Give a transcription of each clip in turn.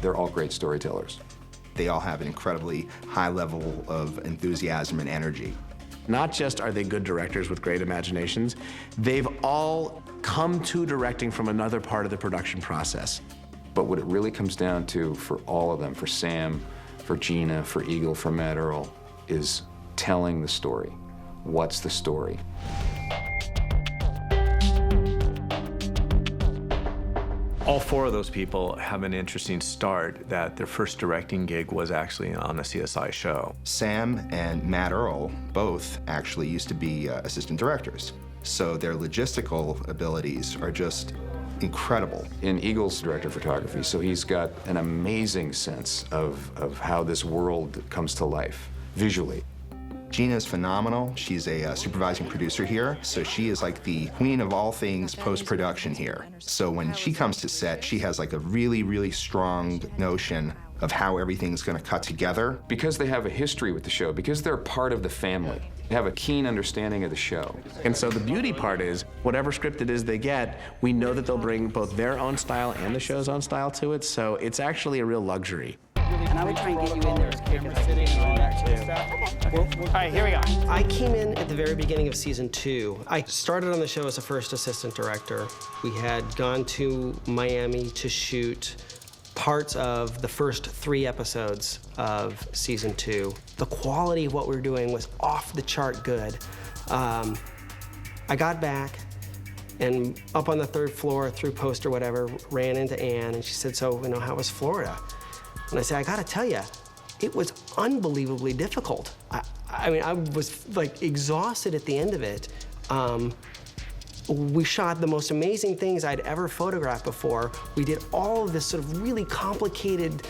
They're all great storytellers. They all have an incredibly high level of enthusiasm and energy. Not just are they good directors with great imaginations, they've all come to directing from another part of the production process. But what it really comes down to for all of them, for Sam, for Gina, for Eagle, for Matt Earl, is telling the story. What's the story? All four of those people have an interesting start that their first directing gig was actually on a CSI show. Sam and Matt Earl both actually used to be assistant directors. So their logistical abilities are just incredible. And Eagle's director of photography, so he's got an amazing sense of how this world comes to life, visually. Gina's phenomenal. She's a supervising producer here, so she is like the queen of all things post-production here. So when she comes to set, she has like a really, really strong notion of how everything's gonna cut together. Because they have a history with the show, because they're part of the family, they have a keen understanding of the show. And so the beauty part is, whatever script it is they get, we know that they'll bring both their own style and the show's own style to it, so it's actually a real luxury. And I would try and get you in there as camera sitting on there too. All right, here we go. I came in at the very beginning of season 2. I started on the show as a first assistant director. We had gone to Miami to shoot parts of the first 3 episodes of season 2. The quality of what we were doing was off the chart good. I got back and up on the 3rd floor through post or whatever, ran into Ann and she said, so, you know, how was Florida? And I said, I gotta tell you, it was unbelievably difficult. I mean, I was like exhausted at the end of it. We shot the most amazing things I'd ever photographed before. We did all of this sort of really complicated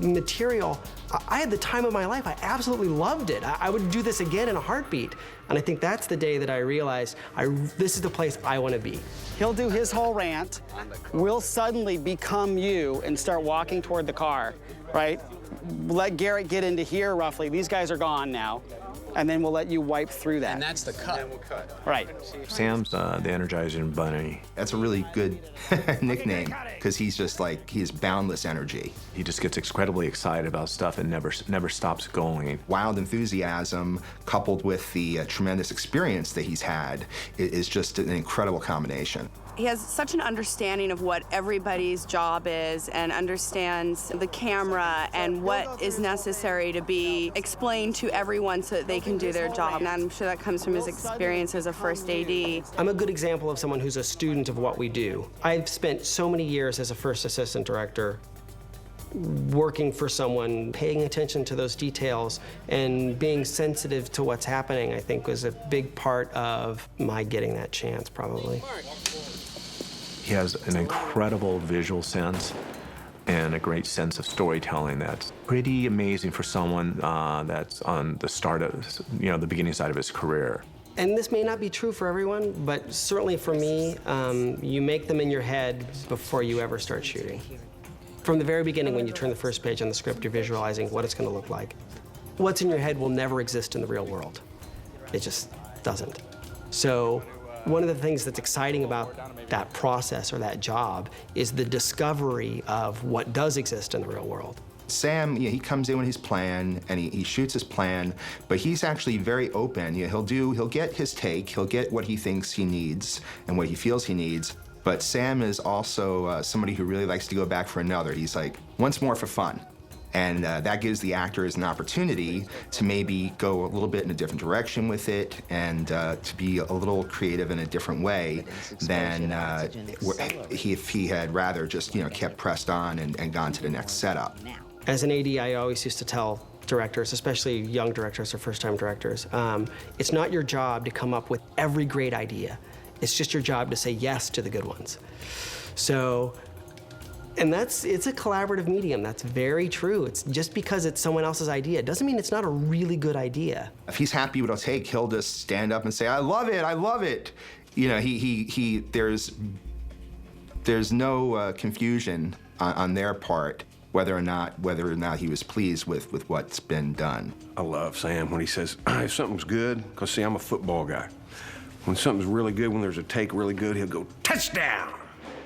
material. I had the time of my life. I absolutely loved it. I would do this again in a heartbeat. And I think that's the day that I realized this is the place I want to be. He'll do his whole rant. We'll suddenly become you and start walking toward the car, right? Let Garrett get into here roughly. These guys are gone now. And then we'll let you wipe through that. And that's the cut. And then we'll cut. Right. Sam's the Energizing Bunny. That's a really good nickname, because he's just like, he has boundless energy. He just gets incredibly excited about stuff and never stops going. Wild enthusiasm coupled with the tremendous experience that he's had is just an incredible combination. He has such an understanding of what everybody's job is and understands the camera and what is necessary to be explained to everyone so that they can do their job. And I'm sure that comes from his experience as a first AD. I'm a good example of someone who's a student of what we do. I've spent so many years as a first assistant director working for someone, paying attention to those details and being sensitive to what's happening, I think was a big part of my getting that chance, probably. He has an incredible visual sense and a great sense of storytelling that's pretty amazing for someone that's on the start of, the beginning side of his career. And this may not be true for everyone, but certainly for me, you make them in your head before you ever start shooting. From the very beginning, when you turn the first page on the script, you're visualizing what it's going to look like. What's in your head will never exist in the real world. It just doesn't. So one of the things that's exciting about that process or that job is the discovery of what does exist in the real world. Sam, he comes in with his plan and he shoots his plan, but he's actually very open. He'll get his take, he'll get what he thinks he needs and what he feels he needs. But Sam is also somebody who really likes to go back for another. He's like, once more for fun. And that gives the actors an opportunity to maybe go a little bit in a different direction with it and to be a little creative in a different way than if he had rather just, kept pressed on and gone to the next setup. As an AD, I always used to tell directors, especially young directors or first-time directors, it's not your job to come up with every great idea. It's just your job to say yes to the good ones. So, and it's a collaborative medium. That's very true. It's just because it's someone else's idea doesn't mean it's not a really good idea. If he's happy with a take, he'll just stand up and say, I love it, I love it. There's no confusion on their part whether or not he was pleased with what's been done. I love Sam when he says, if something's good, because see, I'm a football guy. When something's really good, when there's a take really good, he'll go, touchdown!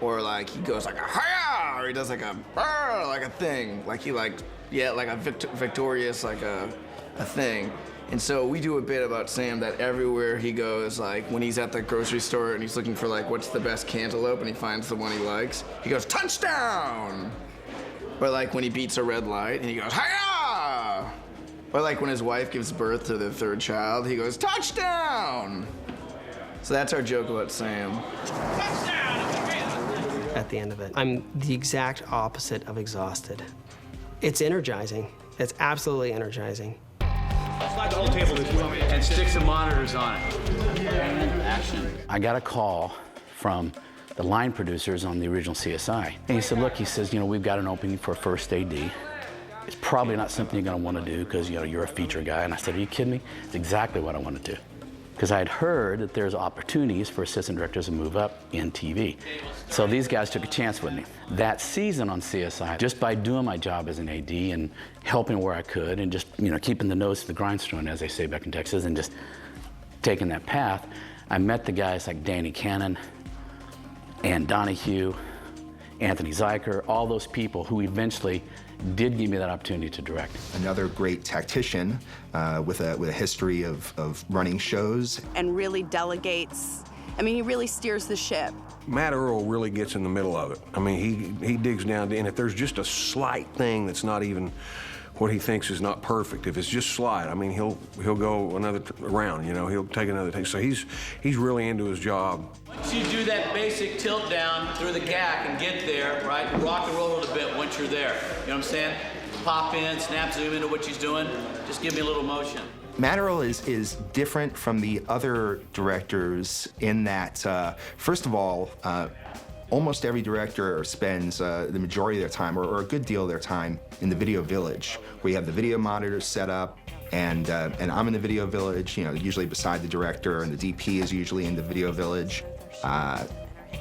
or like he goes like a hi-ya, or he does like a brr, like a thing, like he like a victorious like a thing. And so we do a bit about Sam that everywhere he goes, like when he's at the grocery store and he's looking for like what's the best cantaloupe and he finds the one he likes, he goes touchdown. Or like when he beats a red light and he goes hi-ya. Or like when his wife gives birth to their third child, he goes touchdown. So that's our joke about Sam. At the end of it, I'm the exact opposite of exhausted. It's energizing. It's absolutely energizing. Slide the whole table and stick some monitors on it. Action. I got a call from the line producers on the original CSI. And he said, look, he says, we've got an opening for a first AD. It's probably not something you're gonna wanna do because, you're a feature guy. And I said, are you kidding me? It's exactly what I want to do. Because I had heard that there's opportunities for assistant directors to move up in TV. So these guys took a chance with me. That season on CSI, just by doing my job as an AD and helping where I could and just, keeping the nose to the grindstone, as they say back in Texas, and just taking that path, I met the guys like Danny Cannon, Ann Donahue, Anthony Zeiker, all those people who eventually did give me that opportunity to direct. Another great tactician with a history of running shows. And really delegates. I mean, he really steers the ship. Matt Earl really gets in the middle of it. I mean, he digs down, and if there's just a slight thing that's not even what he thinks is not perfect, if it's just slight, I mean, he'll go another round, he'll take another take. So he's really into his job. Once you do that basic tilt down through the gack and get there, right, rock and roll it a bit once you're there. You know what I'm saying? Pop in, snap, zoom into what she's doing. Just give me a little motion. Matt Earl is different from the other directors in that, first of all, almost every director spends the majority of their time, or a good deal of their time, in the video village, where you have the video monitors set up, and I'm in the video village, usually beside the director, and the DP is usually in the video village.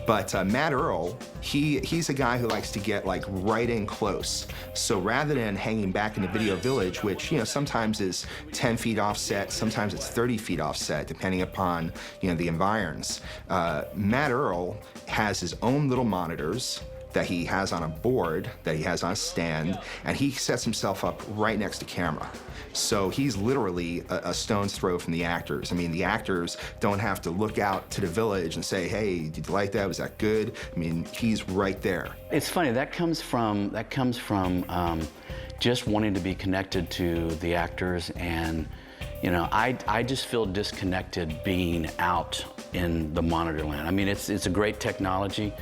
But Matt Earl, he's a guy who likes to get right in close. So rather than hanging back in the video village, which sometimes is 10 feet offset, sometimes it's 30 feet offset, depending upon the environs. Matt Earl has his own little monitors that he has on a board, that he has on a stand, and he sets himself up right next to camera. So he's literally a stone's throw from the actors. I mean, the actors don't have to look out to the village and say, hey, did you like that? Was that good? I mean, he's right there. It's funny, that comes from just wanting to be connected to the actors, and I just feel disconnected being out in the monitor land. I mean, it's a great technology,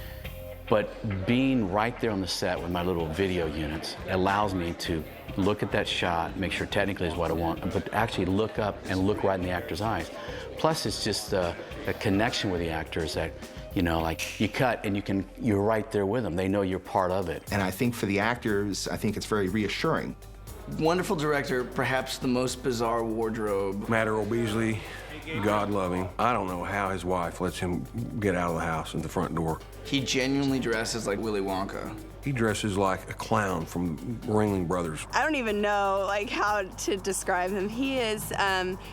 but being right there on the set with my little video units allows me to look at that shot, make sure technically is what I want, but actually look up and look right in the actor's eyes. Plus, it's just a connection with the actors that, like you cut and you're right there with them. They know you're part of it. And I think for the actors, I think it's very reassuring. Wonderful director, perhaps the most bizarre wardrobe. Matt Earl Beasley, God love him. I don't know how his wife lets him get out of the house at the front door. He genuinely dresses like Willy Wonka. He dresses like a clown from Ringling Brothers. I don't even know how to describe him. He is,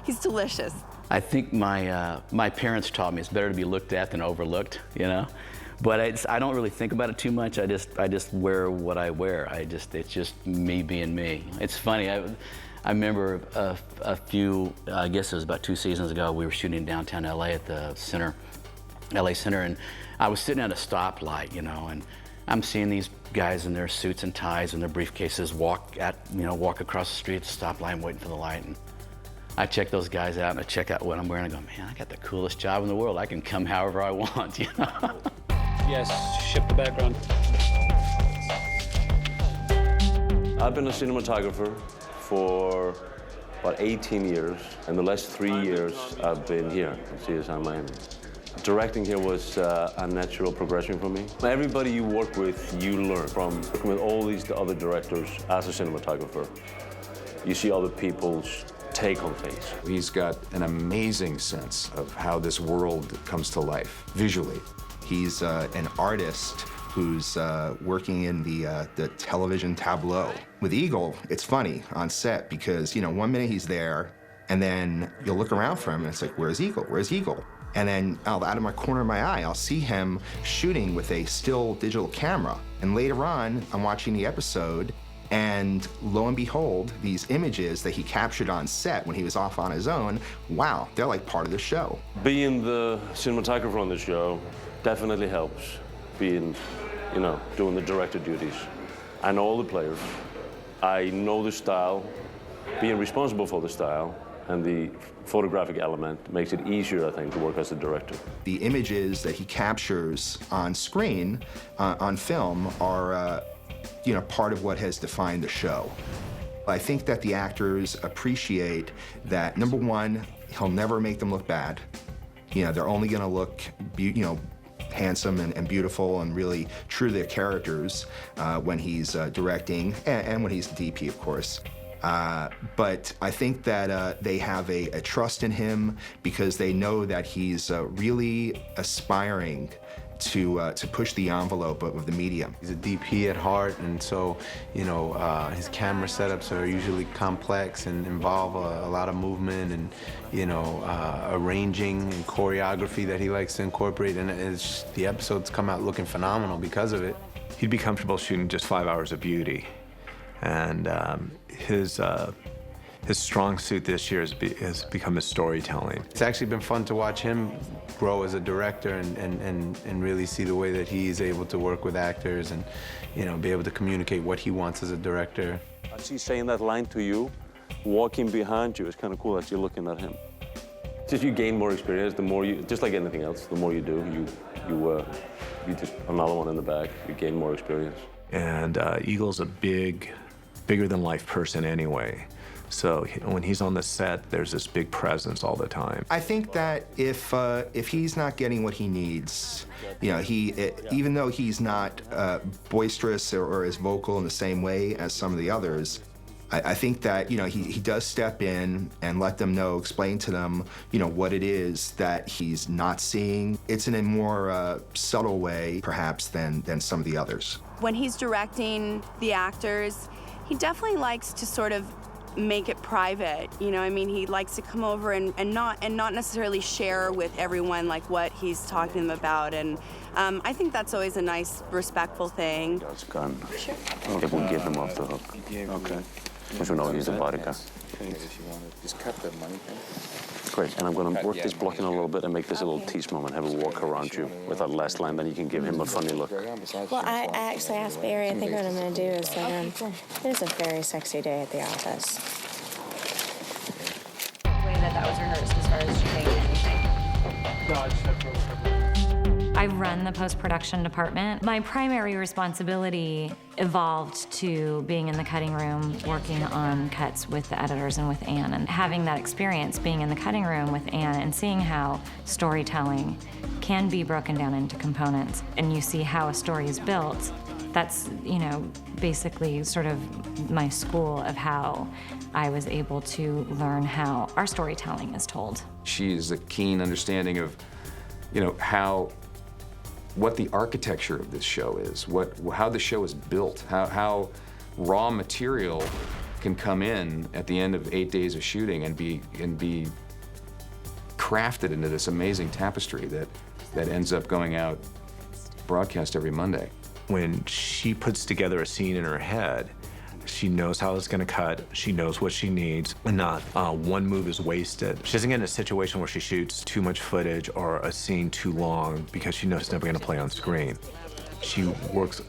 he's delicious. I think my parents taught me it's better to be looked at than overlooked, But I don't really think about it too much. I just wear what I wear. It's just me being me. It's funny. I remember a few, I guess it was about 2 seasons ago, we were shooting in downtown LA at the LA Center, and I was sitting at a stoplight, and I'm seeing these guys in their suits and ties and their briefcases walk across the street at the stoplight waiting for the light. And I check those guys out and I check out what I'm wearing. I go, man, I got the coolest job in the world. I can come however I want, Yes, shift the background. I've been a cinematographer for about 18 years, and the last 3 years I've been here at CSI Miami. Directing here was a natural progression for me. Everybody you work with, you learn from. Working with all these other directors as a cinematographer, you see other people's take on things. He's got an amazing sense of how this world comes to life, visually. He's an artist who's working in the television tableau. With Eagle, it's funny on set because, 1 minute he's there, and then you'll look around for him and it's like, where's Eagle? Where's Eagle? And then out of my corner of my eye, I'll see him shooting with a still digital camera. And later on, I'm watching the episode, and lo and behold, these images that he captured on set when he was off on his own, wow, they're like part of the show. Being the cinematographer on the show definitely helps. Being, doing the director duties. I know all the players. I know the style. Being responsible for the style and the photographic element makes it easier, I think, to work as a director. The images that he captures on screen, on film, are part of what has defined the show. I think that the actors appreciate that, number one, he'll never make them look bad. They're only gonna look, handsome and beautiful and really true to their characters when he's directing, and when he's the DP, of course. But I think that they have a trust in him because they know that he's really aspiring to push the envelope of the medium. He's a DP at heart, and so, his camera setups are usually complex and involve a lot of movement and, arranging and choreography that he likes to incorporate, and the episodes come out looking phenomenal because of it. He'd be comfortable shooting just 5 hours of beauty, and his strong suit this year has become his storytelling. It's actually been fun to watch him grow as a director and really see the way that he's able to work with actors and, be able to communicate what he wants as a director. As he's saying that line to you, walking behind you, it's kind of cool that you're looking at him. Just you gain more experience, the more you, just like anything else, the more you do, you just, another one in the bag, you gain more experience. And Eagle's a bigger than life person anyway. So when he's on the set, there's this big presence all the time. I think that if he's not getting what he needs, even though he's not boisterous or as vocal in the same way as some of the others, I think that he does step in and let them know, explain to them, what it is that he's not seeing. It's in a more subtle way, perhaps, than some of the others. When he's directing the actors, he definitely likes to sort of make it private. He likes to come over and not necessarily share with everyone like what he's talking to them about. And I think that's always a nice, respectful thing. That's gone. Sure. It will give him off the hook. Okay. Because we know he's a vodka. Just cut the money thing. Great, and I'm going to work this blocking a little bit and make this a little tease moment, have a walk around you with that last line, then you can give him a funny look. Well, I actually asked Barry, I think what I'm going to do is it is a very sexy day at the office. The way that was rehearsed as far as shooting anything. I run the post-production department. My primary responsibility evolved to being in the cutting room, working on cuts with the editors and with Anne, and having that experience being in the cutting room with Anne and seeing how storytelling can be broken down into components, and you see how a story is built. That's, basically sort of my school of how I was able to learn how our storytelling is told. She is a keen understanding of, what the architecture of this show is, how the show is built, how raw material can come in at the end of 8 days of shooting and be crafted into this amazing tapestry that ends up going out broadcast every Monday. When she puts together a scene in her head, she knows how it's going to cut, she knows what she needs, and not one move is wasted. She doesn't get in a situation where she shoots too much footage or a scene too long because she knows it's never going to play on screen. She works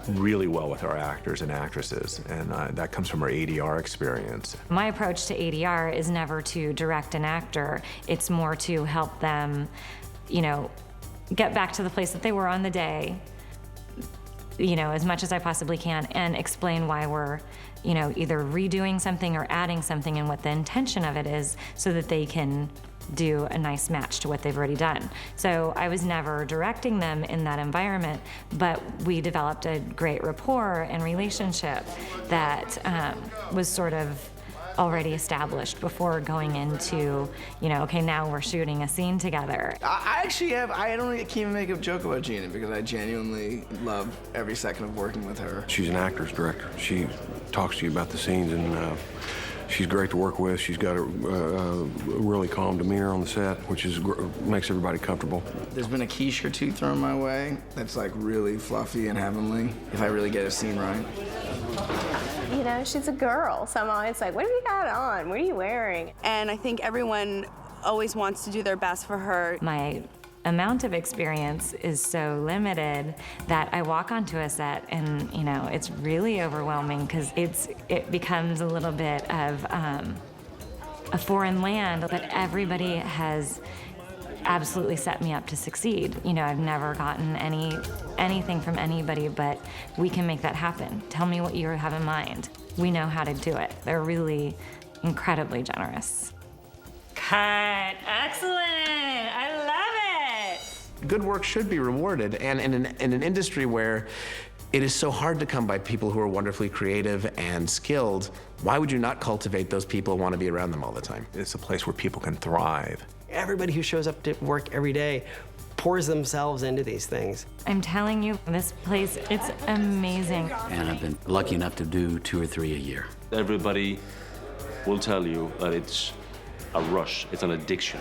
really well with our actors and actresses, and that comes from her ADR experience. My approach to ADR is never to direct an actor. It's more to help them, get back to the place that they were on the day, as much as I possibly can, and explain why we're, either redoing something or adding something and what the intention of it is so that they can do a nice match to what they've already done. So I was never directing them in that environment, but we developed a great rapport and relationship that was sort of already established before going into, okay, now we're shooting a scene together. I can't even make a joke about Gina because I genuinely love every second of working with her. She's an actor's director. She talks to you about the scenes, and She's great to work with. She's got a really calm demeanor on the set, which makes everybody comfortable. There's been a quiche or two thrown my way that's like really fluffy and heavenly, if I really get a scene right. You know, she's a girl, so I'm always like, what have you got on? What are you wearing? And I think everyone always wants to do their best for her. My amount of experience is so limited that I walk onto a set and, you know, it's really overwhelming because it becomes a little bit of a foreign land, but everybody has absolutely set me up to succeed. You know, I've never gotten anything from anybody, but we can make that happen. Tell me what you have in mind. We know how to do it. They're really incredibly generous. Cut. Excellent. I love it. Good work should be rewarded, and in an industry where it is so hard to come by people who are wonderfully creative and skilled, why would you not cultivate those people and want to be around them all the time? It's a place where people can thrive. Everybody who shows up to work every day pours themselves into these things. I'm telling you, this place, it's amazing. And I've been lucky enough to do 2 or 3 a year. Everybody will tell you that it's a rush, it's an addiction.